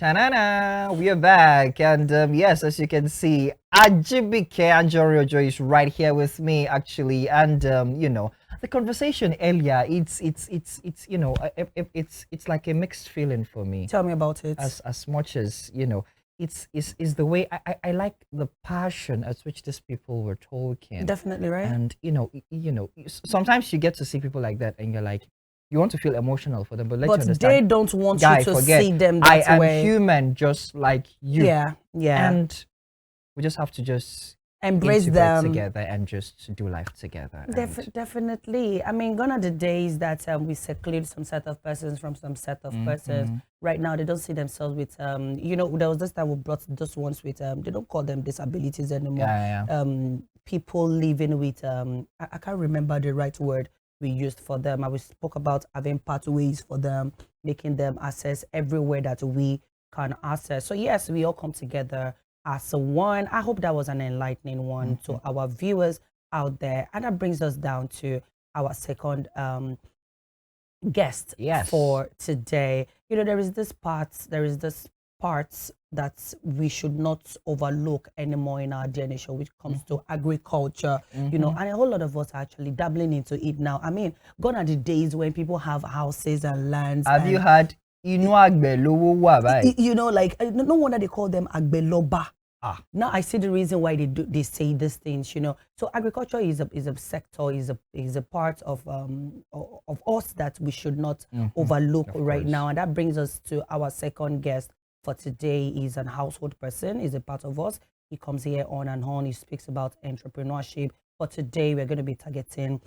Ta-na-na, we are back, and yes, as you can see, Ajibike Anjoriojo is right here with me, actually, and the conversation earlier, it's it's like a mixed feeling for me. Tell me about it. As much as it's the way I like the passion at which these people were talking. Definitely, right? And sometimes you get to see people like that, and you're like, you want to feel emotional for them, but let you understand, they don't want guy, you to forget, see them I that am way. human just like you. Yeah. And we just have to just embrace them together and just do life together. Definitely. I mean, gone are the days that we seclude some set of persons from some set of persons. Right now, they don't see themselves with, there was this time we brought those ones with, they don't call them disabilities anymore. People living with, I can't remember the right word we used for them. We spoke about having pathways for them, making them access everywhere that we can access. So yes, we all come together as one. I hope that was an enlightening one to our viewers out there. And that brings us down to our second guest for today. There is this part that we should not overlook anymore in our generation, which comes to agriculture, and a whole lot of us are actually dabbling into it now. I mean, gone are the days when people have houses and lands. Have you heard? No wonder they call them agbeloba. Now I see the reason why they say these things. So agriculture is a sector, is a part of us that we should not overlook right now. And that brings us to our second guest for today. He's an household person, he's a part of us. He comes here on and on, he speaks about entrepreneurship. But today we're going to be targeting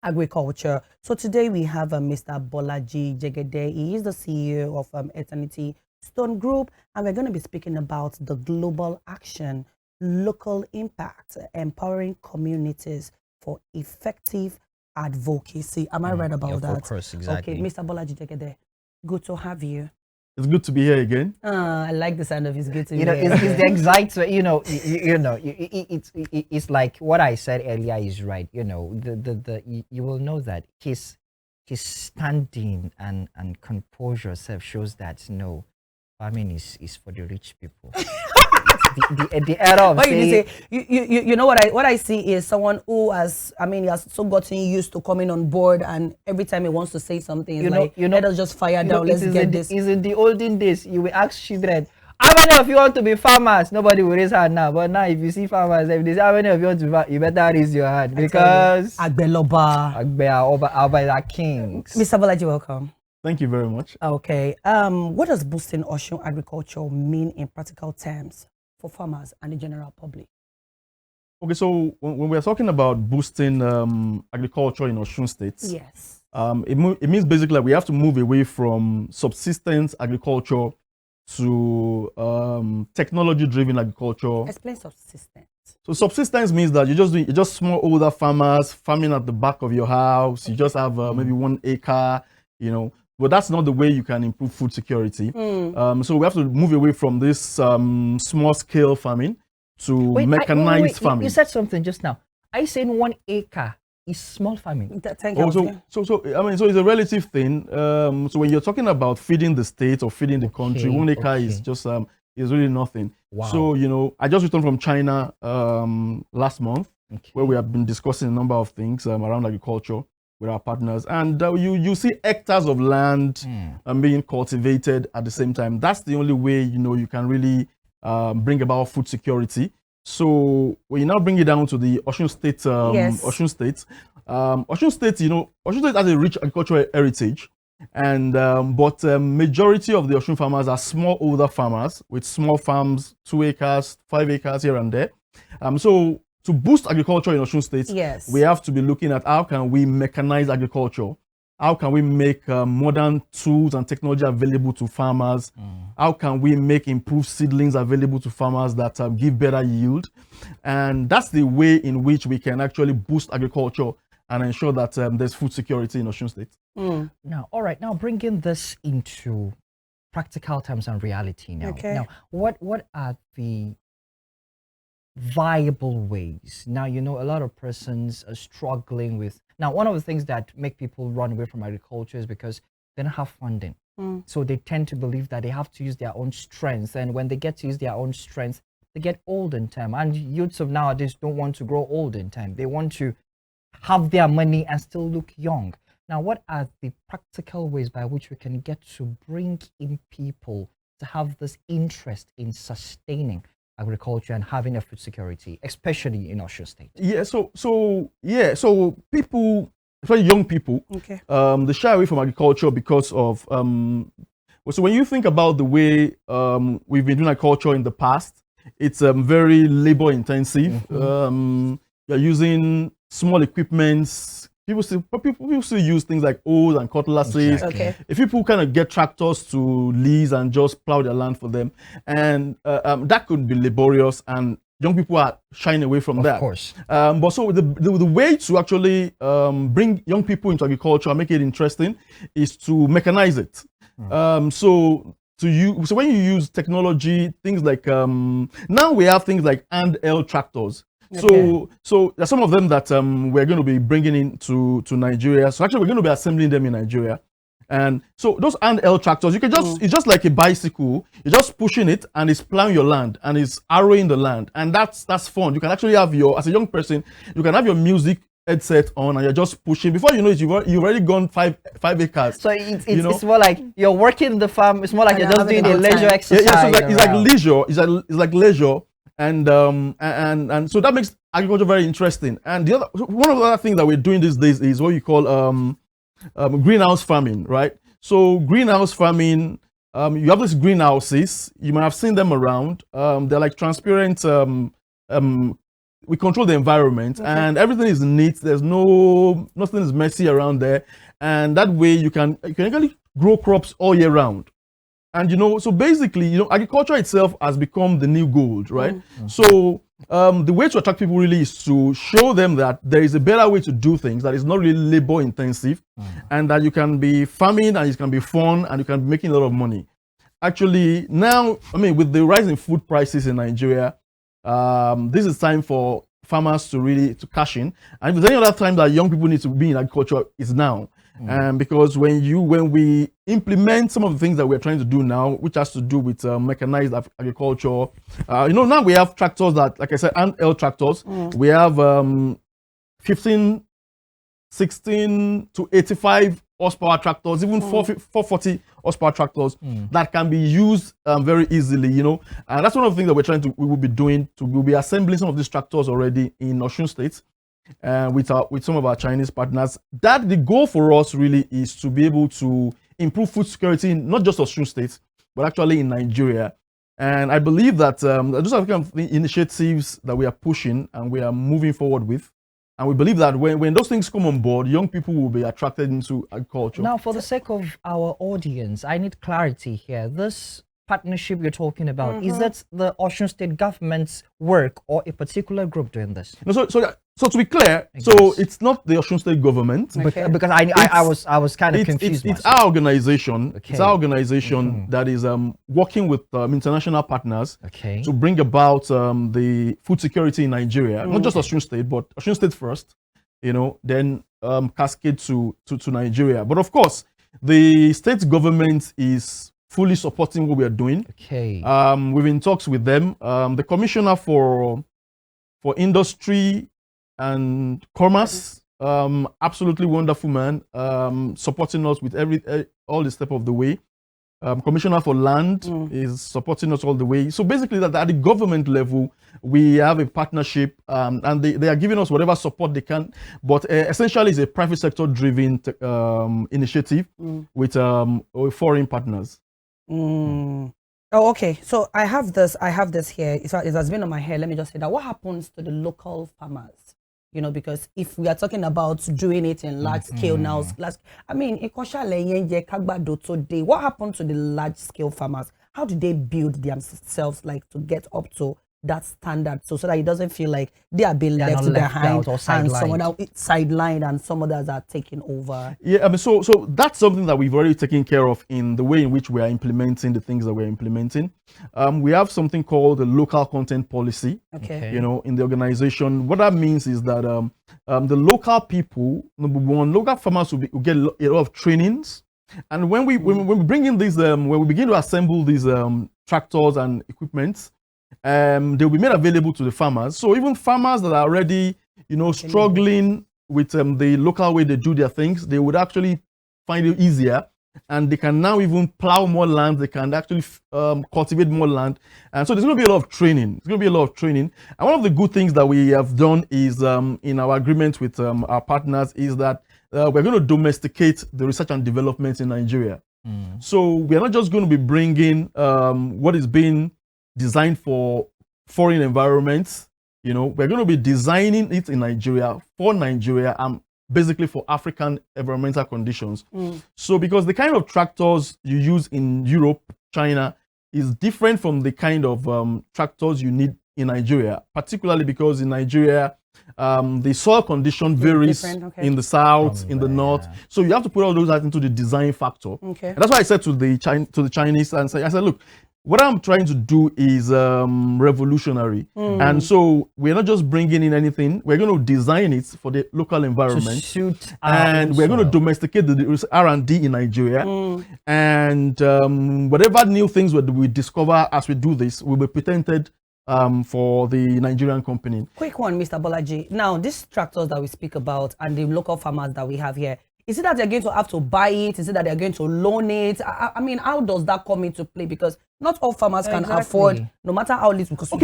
agriculture. So today we have Mr. Bolaji Jegede. He is the CEO of Eternity Stone Group, and we're going to be speaking about the global action, local impact, empowering communities for effective advocacy. Am I right about that? Of course, exactly. Okay, Mr. Bolaji Jegede, good to have you. It's good to be here again. I like the sound of it's good to be here. It's the excitement. It's like what I said earlier is right. You will know that his standing and composure self shows that farming is for the rich people. the era of saying, what I see is someone who has so gotten used to coming on board, and every time he wants to say something, let us just fire down. Let's get this. Is in the olden days, you will ask children, how many of you want to be farmers? Nobody will raise hand now. But now, if you see farmers, if they say how many of you want to be farmers, you better raise your hand, because Agbeloba are kings. Mr. Bolaji, welcome. Thank you very much. Okay. What does boosting Osun agriculture mean in practical terms for farmers and the general public? Okay, so when we're talking about boosting agriculture in Osun State, yes, it means basically that we have to move away from subsistence agriculture to technology-driven agriculture. Explain subsistence. So subsistence means that you're just small older farmers farming at the back of your house. You just have maybe 1 acre, But that's not the way you can improve food security. So we have to move away from this small-scale farming to mechanized farming. You said something just now. Are you saying 1 acre is small farming? So it's a relative thing. So when you're talking about feeding the state or feeding the country, 1 acre is just is really nothing. Wow. So I just returned from China last month, where we have been discussing a number of things around agriculture with our partners, and you see hectares of land being cultivated at the same time. That's the only way you can really bring about food security. So when you now bring it down to the Osun State, Osun State has a rich agricultural heritage, and but majority of the Osun farmers are small older farmers with small farms, 2 acres, 5 acres here and there. So to boost agriculture in Osun State, we have to be looking at how can we mechanize agriculture, how can we make modern tools and technology available to farmers, how can we make improved seedlings available to farmers that give better yield, and that's the way in which we can actually boost agriculture and ensure that there's food security in Osun State. Now, all right, now bringing this into practical terms and reality now. Okay. Now, what are the viable ways? Now, a lot of persons are struggling with. Now, one of the things that make people run away from agriculture is because they don't have funding. So they tend to believe that they have to use their own strength. And when they get to use their own strength, they get old in time. And youths of nowadays don't want to grow old in time. They want to have their money and still look young. Now, what are the practical ways by which we can get to bring in people to have this interest in sustaining agriculture and having a food security, especially in Osun State? Yeah, so people, especially young people, they shy away from agriculture because of so when you think about the way we've been doing agriculture in the past, it's very labor intensive. You're using small equipments. People still use things like hoes and cutlasses. If people kind of get tractors to lease and just plow their land for them, and that could be laborious, and young people are shying away from that. Of course. But so the way to actually bring young people into agriculture and make it interesting is to mechanize it. So when you use technology, things like now we have things like handheld tractors. So there's some of them that we're going to be bringing into Nigeria. So actually, we're going to be assembling them in Nigeria. And so those handheld tractors, you can just it's just like a bicycle. You're just pushing it, and it's plowing your land, and it's harrowing the land, and that's fun. You can actually have as a young person, you can have your music headset on, and you're just pushing. Before you know it, you've already gone five acres. So it's more like you're working the farm. It's more like you're just doing a leisure exercise. So it's like leisure. It's like leisure. And so that makes agriculture very interesting. And one of the other things that we're doing these days is what you call greenhouse farming, right? So greenhouse farming, you have these greenhouses. You might have seen them around. They're like transparent. We control the environment, and everything is neat. There's nothing is messy around there, and that way you can actually grow crops all year round. And so basically, agriculture itself has become the new gold, right? So the way to attract people really is to show them that there is a better way to do things that is not really labor intensive, and that you can be farming, and it can be fun, and you can be making a lot of money. Actually, now, with the rise in food prices in Nigeria, this is time for farmers to really cash in. And if there's any other time that young people need to be in agriculture, it's now. Because when we implement some of the things that we're trying to do now, which has to do with mechanized agriculture, now we have tractors that, like I said, handheld tractors. We have 15, 16 to 85 horsepower tractors, even 440 horsepower tractors that can be used very easily, And that's one of the things that we will be doing. We'll be assembling some of these tractors already in Osun State. With some of our Chinese partners. That the goal for us really is to be able to improve food security, not just Osun State, but actually in Nigeria. And I believe that those are the kind of initiatives that we are pushing and we are moving forward with. And we believe that when those things come on board, young people will be attracted into agriculture. Now, for the sake of our audience, I need clarity here. This partnership you're talking about, is that the Osun State government's work or a particular group doing this? No, so to be clear, so it's not the Osun State government. Because I was kind of confused. It's our organization. It's our organization that is working with international partners to bring about the food security in Nigeria. Not just Osun State, but Osun State first, then cascade to Nigeria. But of course, the state government is fully supporting what we are doing. We've been in talks with them. The commissioner for industry and commerce, absolutely wonderful man, supporting us with all the step of the way. Commissioner for land is supporting us all the way. So basically, that at the government level, we have a partnership, and they are giving us whatever support they can. But essentially, it's a private sector driven initiative with foreign partners. Oh, okay. So I have this here. It has been on my head. Let me just say that. What happens to the local farmers? Because if we are talking about doing it in large scale now, what happened to the large scale farmers? How do they build themselves to get up to that standard so that it doesn't feel like they are being left behind and someone else sidelined and some others are taking over? Yeah, so that's something that we've already taken care of in the way in which we are implementing the things that we're implementing. We have something called the local content policy. In the organization. What that means is that the local people, number one, local farmers will get a lot of trainings And when we bring in these when we begin to assemble these tractors and equipment, they'll be made available to the farmers. So even farmers that are already, struggling with the local way they do their things, they would actually find it easier, and they can now even plow more land. They can actually cultivate more land, and so there's going to be a lot of training. There's going to be a lot of training. And one of the good things that we have done is in our agreement with our partners is that we're going to domesticate the research and development in Nigeria. So we are not just going to be bringing what is being designed for foreign environments. We're going to be designing it in Nigeria for Nigeria and basically for African environmental conditions. So because the kind of tractors you use in Europe, China, is different from the kind of tractors you need in Nigeria, particularly because in Nigeria, the soil condition varies in the south, in the north. So you have to put all those into the design factor. And that's why I said to the Chinese, I said, look, what I'm trying to do is revolutionary. And so we're not just bringing in anything, we're going to design it for the local environment. And we're going to domesticate the R&D in Nigeria. And whatever new things we discover as we do this will be patented for the Nigerian company. Quick one, Mr. Bolaji. Now, these tractors that we speak about and the local farmers that we have here, is it that they're going to have to buy it? Is it that they're going to loan it? I mean, how does that come into play? Because not all farmers can afford, no matter how little. So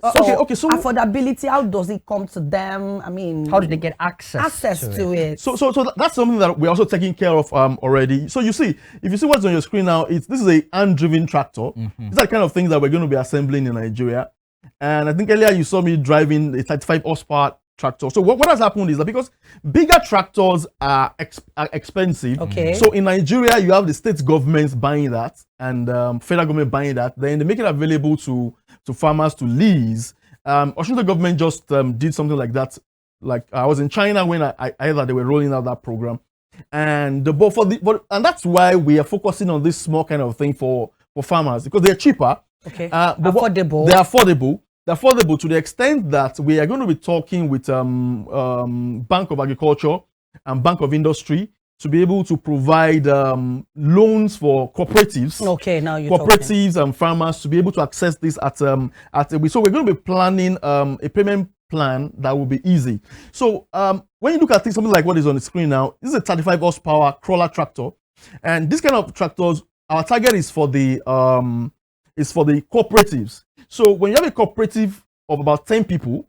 affordability, how does it come to them? I mean, how do they get access to it? So that's something that we're also taking care of already. So you see, if you see what's on your screen now, this is a hand-driven tractor. These are the kind of things that we're going to be assembling in Nigeria. And I think earlier you saw me driving a 35 horsepower tractor. So what has happened is that because bigger tractors are expensive, so in Nigeria you have the state governments buying that and federal government buying that, then they make it available to farmers to lease. OSUN'S government just did something like that. Like I was in China when I heard that they were rolling out that program, and and that's why we are focusing on this small kind of thing for farmers, because they're cheaper. Affordable. They're affordable. They're affordable to the extent that we are going to be talking with Bank of Agriculture and Bank of Industry to be able to provide loans for cooperatives. Now you're cooperatives and farmers to be able to access this so we're going to be planning a payment plan that will be easy. So when you look at something like what is on the screen now, this is a 35 horsepower crawler tractor, and this kind of tractors, our target is for the cooperatives. So when you have a cooperative of about 10 people,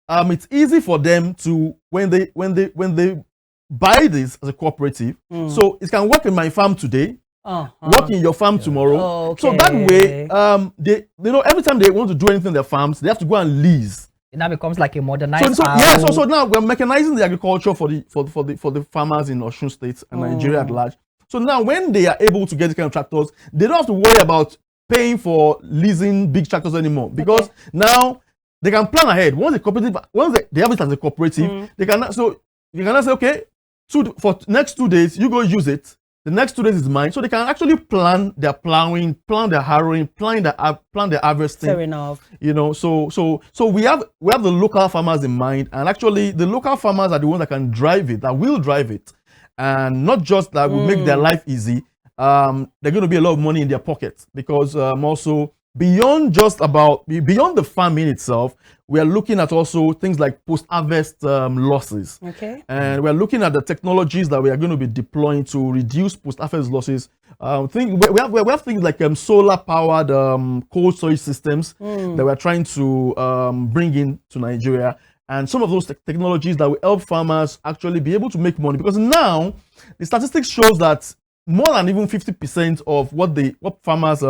it's easy for them to when they buy this as a cooperative. So it can work in my farm today, work in your farm tomorrow. So that way, they every time they want to do anything in their farms, they have to go and lease. It now becomes like a modernized. So now we're mechanizing the agriculture for the farmers in Osun State and Nigeria at large. So now when they are able to get this kind of tractors, they don't have to worry about paying for leasing big tractors anymore, because now they can plan ahead. Once they have it as a cooperative, they can you can say, okay, for next 2 days you go use it. The next 2 days is mine. So they can actually plan their plowing, plan their harrowing, plan their harvesting. Fair enough. So we have the local farmers in mind, and actually the local farmers are the ones that can drive it, that will drive it, and not just that will make their life easy. They're going to be a lot of money in their pockets, because also beyond the farming itself, we are looking at also things like post-harvest losses. And we're looking at the technologies that we are going to be deploying to reduce post-harvest losses. We have things like solar-powered cold storage systems that we're trying to bring in to Nigeria. And some of those technologies that will help farmers actually be able to make money, because now the statistics shows that more than even 50% of what farmers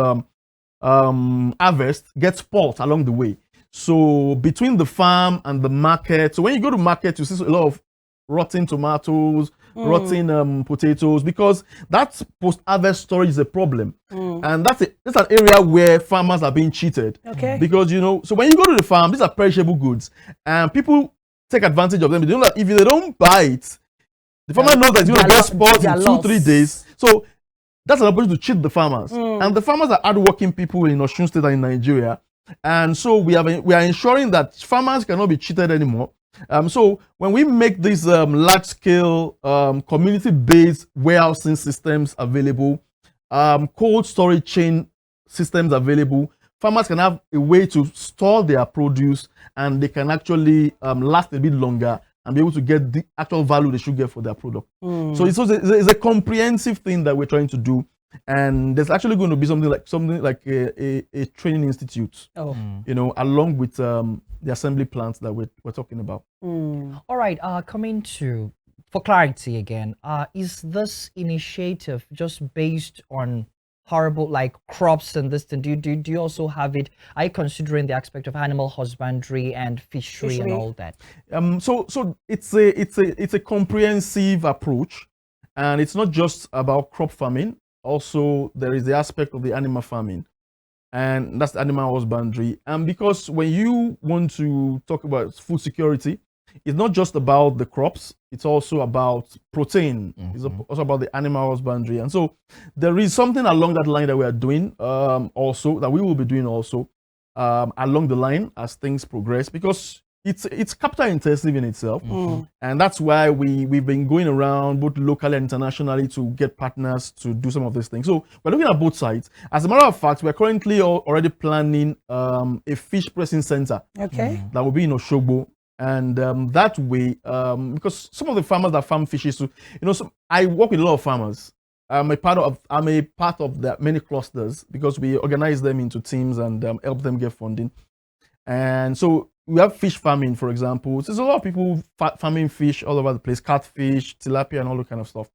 harvest gets spoiled along the way. So between the farm and the market, so when you go to market, you see a lot of rotten tomatoes, rotten potatoes, because that post-harvest storage is a problem. And that's an area where farmers are being cheated. Because so when you go to the farm, these are perishable goods, and people take advantage of them. They know that if they don't buy it, the farmer knows that it's going to get spoiled in 2-3 days. So that's an opportunity to cheat the farmers. And the farmers are hardworking people in Osun State and in Nigeria. And so we are ensuring that farmers cannot be cheated anymore. So when we make these large-scale community-based warehousing systems available, cold storage chain systems available, farmers can have a way to store their produce, and they can actually last a bit longer and be able to get the actual value they should get for their product. So it's a comprehensive thing that we're trying to do, and there's actually going to be something like a training institute, along with the assembly plants that we're talking about. All right, coming to, for clarity again, is this initiative just based on horrible like crops and this thing? Do you also have it? Are you considering the aspect of animal husbandry and fishery and all that? So it's a comprehensive approach, and it's not just about crop farming. Also, there is the aspect of the animal farming, and that's the animal husbandry. And because when you want to talk about food security, it's not just about the crops, it's also about protein. It's also about the animal husbandry. And so there is something along that line that we are doing also, that we will be doing also along the line as things progress, because it's capital intensive in itself. And that's why we've been going around both locally and internationally to get partners to do some of these things. So we're looking at both sides. As a matter of fact, we're currently already planning a fish pressing center that will be in Osogbo. And that way, because some of the farmers that farm fishes, I work with a lot of farmers. I'm a part of the many clusters, because we organize them into teams and help them get funding. And so we have fish farming, for example. So there's a lot of people farming fish all over the place, catfish, tilapia, and all that kind of stuff.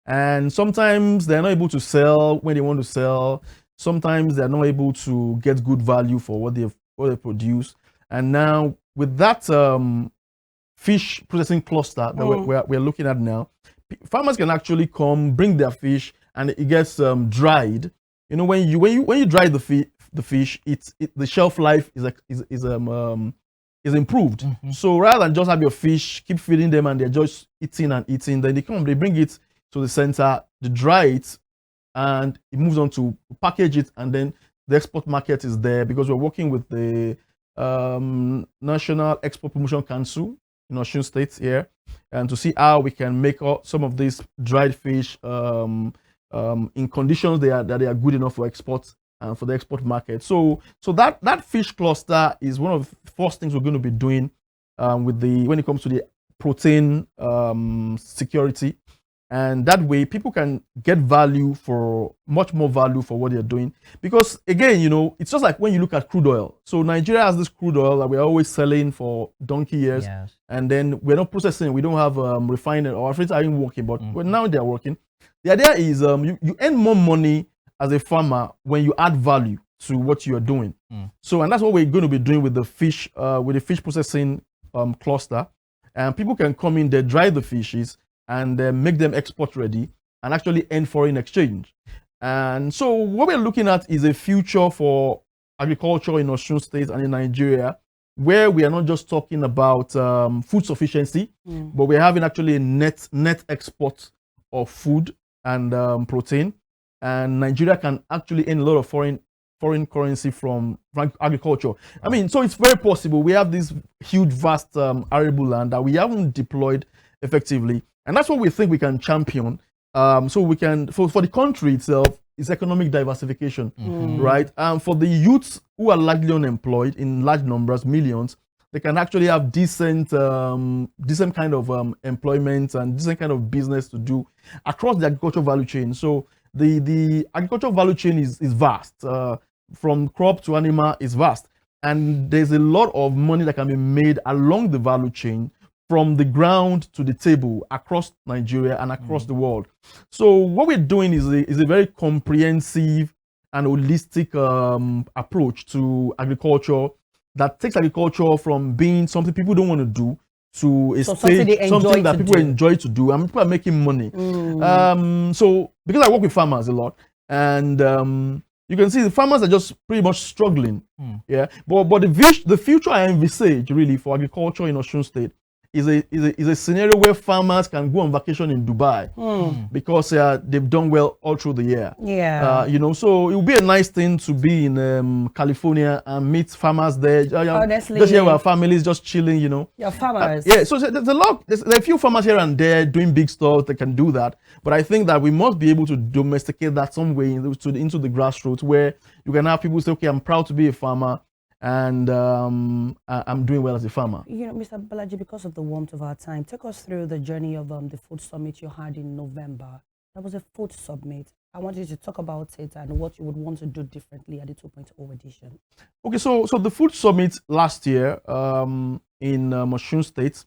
And sometimes they're not able to sell when they want to sell. Sometimes they're not able to get good value for what they produce. And now with that fish processing cluster that we're looking at now, farmers can actually come, bring their fish, and it gets dried. When you dry the fish, the shelf life is improved. So rather than just have your fish, keep feeding them and they're just eating and eating, then they bring it to the center, they dry it, and it moves on to package it, and then the export market is there, because we're working with the National Export Promotion Council in Osun State here, and to see how we can make some of these dried fish in conditions that they are good enough for export and for the export market. So that fish cluster is one of the first things we're going to be doing when it comes to the protein security. And that way people can get much more value for what they're doing. Because again, it's just like when you look at crude oil. So Nigeria has this crude oil that we're always selling for donkey years. Yes. And then we're not processing. We don't have refining, or our are even working, but now they're working. The idea is you earn more money as a farmer when you add value to what you are doing. So, and that's what we're going to be doing with the fish processing cluster. And people can come in, they dry the fishes, and make them export ready, and actually earn foreign exchange. And so what we're looking at is a future for agriculture in Osun State and in Nigeria, where we are not just talking about food sufficiency, but we're having actually a net export of food and protein. And Nigeria can actually earn a lot of foreign currency from agriculture. I mean, so it's very possible. We have this huge, vast arable land that we haven't deployed effectively. And that's what we think we can champion. So we can, for the country itself, is economic diversification, right? For the youths who are largely unemployed in large numbers, millions, they can actually have decent kind of employment and decent kind of business to do across the agricultural value chain. So the agricultural value chain is vast. From crop to animal is vast. And there's a lot of money that can be made along the value chain, from the ground to the table, across Nigeria and across the world. So what we're doing is a very comprehensive and holistic approach to agriculture that takes agriculture from being something people don't want to do to something that people enjoy to do, and people are making money. So because I work with farmers a lot, and you can see the farmers are just pretty much struggling. Yeah, but the future I envisage really for agriculture in Osun State is a scenario where farmers can go on vacation in Dubai because they've done well all through the year. Yeah. You know, so it would be a nice thing to be in California and meet farmers there. Honestly, just here with our families, just chilling, you know. Your farmers. Yeah, so there's a few farmers here and there doing big stuff that can do that. But I think that we must be able to domesticate that some way into the grassroots, where you can have people say, okay, I'm proud to be a farmer, and I'm doing well as a farmer. You know, Mr. Bolaji, because of the warmth of our time, take us through the journey of the food summit you had in November. That was a food summit. I want you to talk about it and what you would want to do differently at the 2.0 edition. Okay, so the food summit last year in OSUN'S State.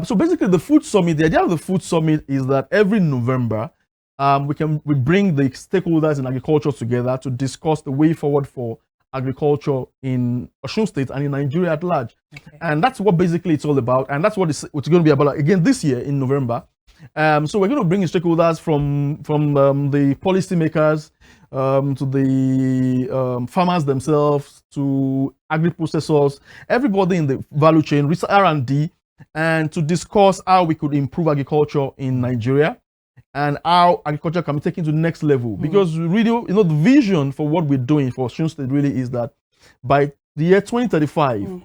So basically, the food summit, the idea of the food summit is that every November, we bring the stakeholders in agriculture together to discuss the way forward for agriculture in OSUN State and in Nigeria at large. Okay. And that's what basically it's all about. And that's what it's going to be about again this year in November. So we're going to bring in stakeholders from the policymakers to the farmers themselves, to agri-processors, everybody in the value chain, R&D, and to discuss how we could improve agriculture in Nigeria and how agriculture can be taken to the next level. Because really, you know, the vision for what we're doing for OSUN State really is that by the year 2035,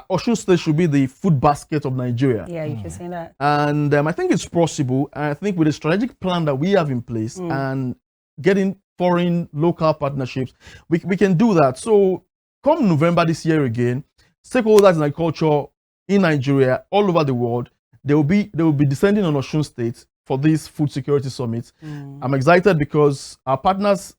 OSUN State should be the food basket of Nigeria. Yeah, you can say that. And I think it's possible. And I think with the strategic plan that we have in place and getting foreign local partnerships, we can do that. So come November this year again, stakeholders in agriculture in Nigeria, all over the world, they will be descending on OSUN State for this food security summit. I'm excited because our partners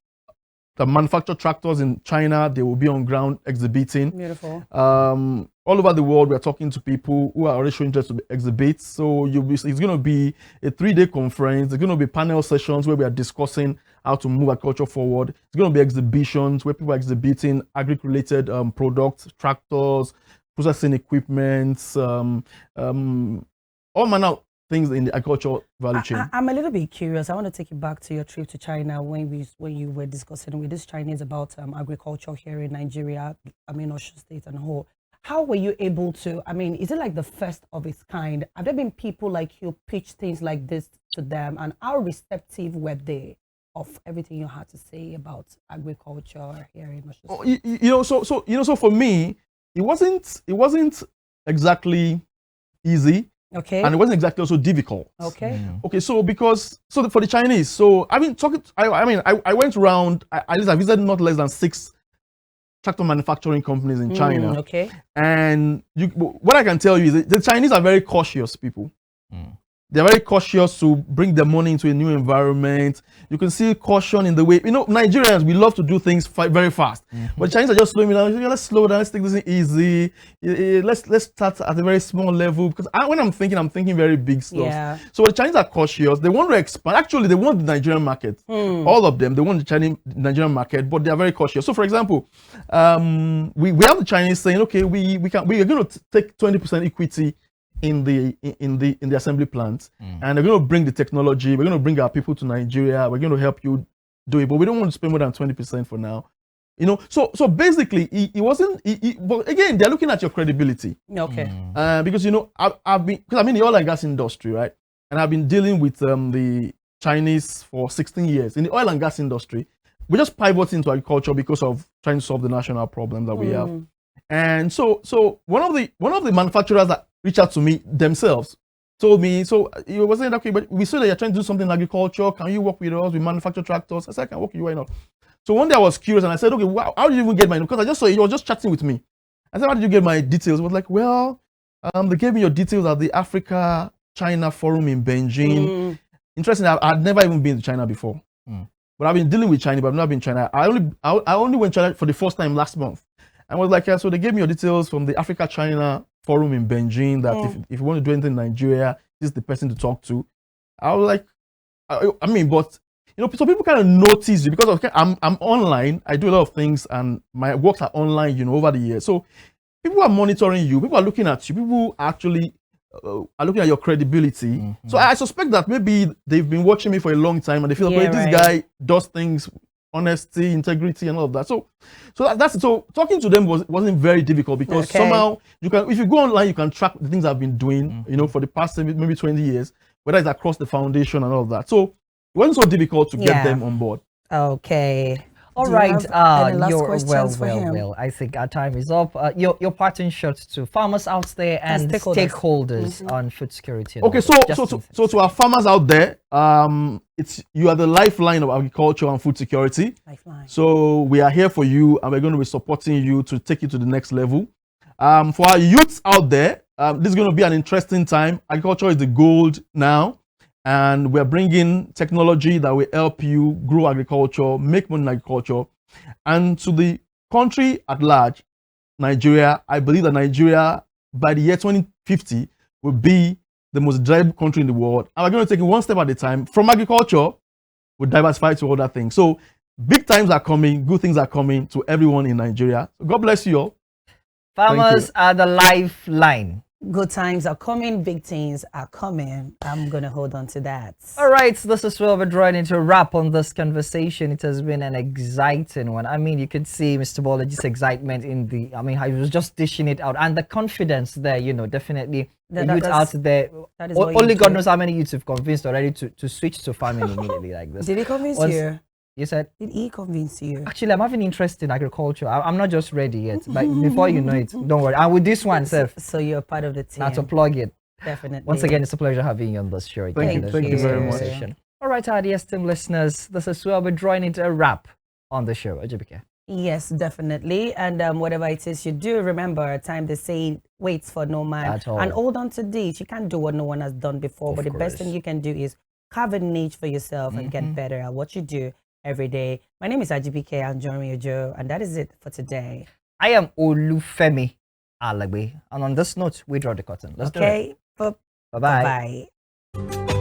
that manufacture tractors in China, they will be on ground exhibiting. Beautiful. All over the world, we are talking to people who are already showing interest to exhibit. So it's going to be a 3-day conference. There's going to be panel sessions where we are discussing how to move agriculture forward. It's going to be exhibitions where people are exhibiting agri-related products, tractors, processing equipment, all manner of things in the agricultural value chain. I'm a little bit curious. I want to take you back to your trip to China when you were discussing with these Chinese about agriculture here in Nigeria, OSUN State and whole. How were you able to, is it like the first of its kind? Have there been people like you pitch things like this to them, and how receptive were they of everything you had to say about agriculture here in OSUN State? So for me, it wasn't exactly easy. Okay. And it wasn't exactly also difficult. Okay. Okay. So for the Chinese, so I've been talking. I went around. At least I visited not less than 6 tractor manufacturing companies in China. Okay. And what I can tell you is the Chinese are very cautious people. They're very cautious to bring their money into a new environment. You can see caution in the way, Nigerians, we love to do things very fast. But the Chinese are just slowing me down. Let's slow down, let's take this easy. Let's start at a very small level. Because when I'm thinking very big stuff. Yeah. So the Chinese are cautious. They want to expand. Actually, they want the Nigerian market. All of them, they want the Nigerian market, but they are very cautious. So for example, we have the Chinese saying, okay, we are going to take 20% equity in the assembly plant, and they're going to bring the technology. We're going to bring our people to Nigeria. We're going to help you do it, but we don't want to spend more than 20% for now. So basically, it wasn't. But again, they're looking at your credibility. Okay. Because I'm in the oil and gas industry, right? And I've been dealing with the Chinese for 16 years in the oil and gas industry. We just pivoted into agriculture because of trying to solve the national problem that we have. And so one of the manufacturers that reached out to me themselves told me, so it wasn't okay, but we saw that you're trying to do something in agriculture. Can you work with us? We manufacture tractors. I said, I can work with you, why not? So one day I was curious and I said, okay, how did you even get my, because I just saw you were just chatting with me. I said, how did you get my details? I was like, well, they gave me your details at the Africa-China Forum in Beijing. Interesting, I'd never even been to China before. But I've been dealing with China, but I've not been to China. I only went to China for the first time last month. I was like, yeah, so they gave me your details from the Africa-China Forum in Beijing that if you want to do anything in Nigeria, this is the person to talk to. I was like, but so people kind of notice you because I'm online. I do a lot of things and my works are online, over the years. So people are monitoring you. People are looking at you. People actually are looking at your credibility. So I suspect that maybe they've been watching me for a long time and they feel, this guy does things honesty, integrity, and all of that. So talking to them wasn't very difficult because somehow you can, if you go online, you can track the things I've been doing, you know, for the past maybe 20 years, whether it's across the foundation and all of that. So it wasn't so difficult to get them on board. Okay. All right. You're well. I think our time is up. Your parting shots to farmers out there and stakeholders on food security. Okay, so to our farmers out there, you are the lifeline of agriculture and food security. Lifeline. So we are here for you, and we're going to be supporting you to take you to the next level. For our youths out there, this is going to be an interesting time. Agriculture is the gold now. And we're bringing technology that will help you grow agriculture, make money in agriculture. And to the country at large, Nigeria, I believe that Nigeria, by the year 2050, will be the most desirable country in the world. And we're going to take it one step at a time. From agriculture, we'll diversify to other things. So big times are coming, good things are coming to everyone in Nigeria. So God bless you all. Farmers are the lifeline. Good times are coming, big things are coming. I'm going to hold on to that. All right, so this is where we're drawing into a wrap on this conversation. It has been an exciting one. I mean, you could see Mr. Bolaji's excitement in the, I mean, how he was just dishing it out. And the confidence there, you know, definitely the youth out there. Only God knows how many youths have convinced already to switch to farming immediately like this. Did he convince you? You said? Did he convince you? Actually, I'm having interest in agriculture. I'm not just ready yet. But before you know it, don't worry. And with this one, Seth. So you're part of the team. Now to plug it. Definitely. Once again, it's a pleasure having you on this show. Thank you very much. All right, our dear esteemed listeners, this is where we're drawing into a wrap on the show. Ajibike. Yes, definitely. And whatever it is you do, remember, time they say waits for no man. At all. And hold on to this. You can't do what no one has done before. But the best thing you can do is carve a niche for yourself and get better at what you do every day. My name is Ajibike Anjorin Ojo, and that is it for today. I am Olufemi Alagbe, and on this note, we draw the curtain. Let's do it. Okay, Bye-bye. Bye-bye.